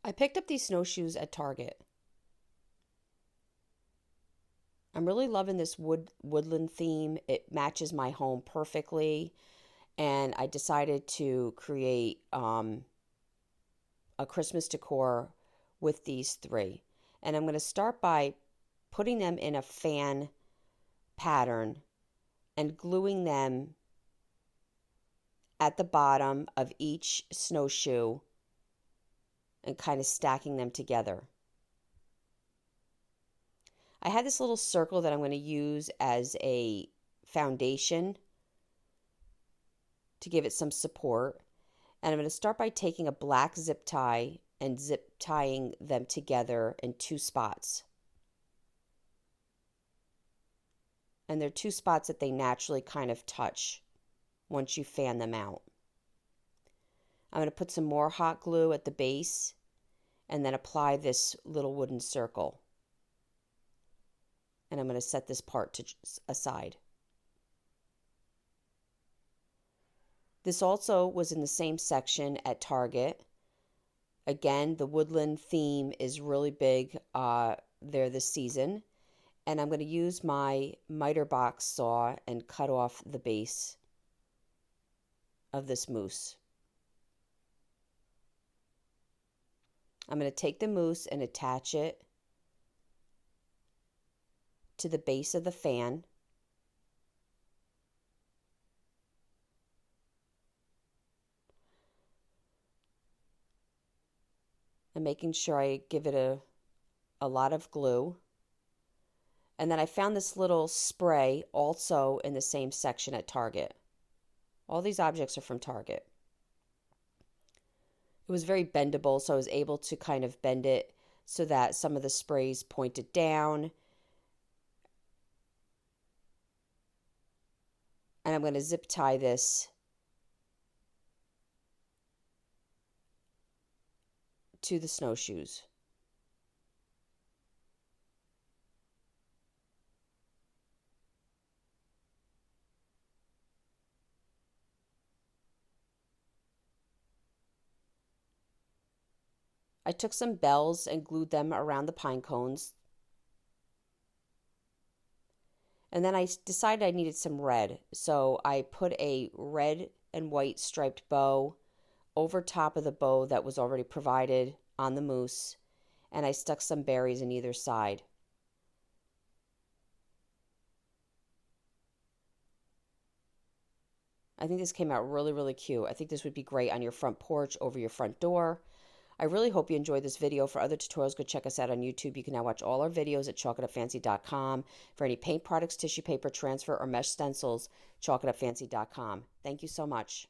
I picked up these snowshoes at Target. I'm really loving this woodland theme. It matches my home perfectly, and I decided to create a Christmas decor with these three. And I'm going to start by putting them in a fan pattern and gluing them at the bottom of each snowshoe and kind of stacking them together. I had this little circle that I'm going to use as a foundation to give it some support. And I'm going to start by taking a black zip tie and zip tying them together in two spots. And they're two spots that they naturally kind of touch once you fan them out. I'm going to put some more hot glue at the base and then apply this little wooden circle. And I'm going to set this part aside. This also was in the same section at Target. Again, the woodland theme is really big there this season. And I'm going to use my miter box saw and cut off the base of this moose. I'm going to take the moose and attach it to the base of the fan. And making sure I give it a lot of glue. And then I found this little spray also in the same section at Target. All these objects are from Target. It was very bendable, so I was able to kind of bend it so that some of the sprays pointed down. And I'm going to zip tie this to the snowshoes. I took some bells and glued them around the pine cones. And then I decided I needed some red. So I put a red and white striped bow over top of the bow that was already provided on the moose. And I stuck some berries on either side. I think this came out really, really cute. I think this would be great on your front porch, over your front door. I really hope you enjoyed this video. For other tutorials, go check us out on YouTube. You can now watch all our videos at chalkitupfancy.com. For any paint products, tissue paper, transfer, or mesh stencils, chalkitupfancy.com. Thank you so much.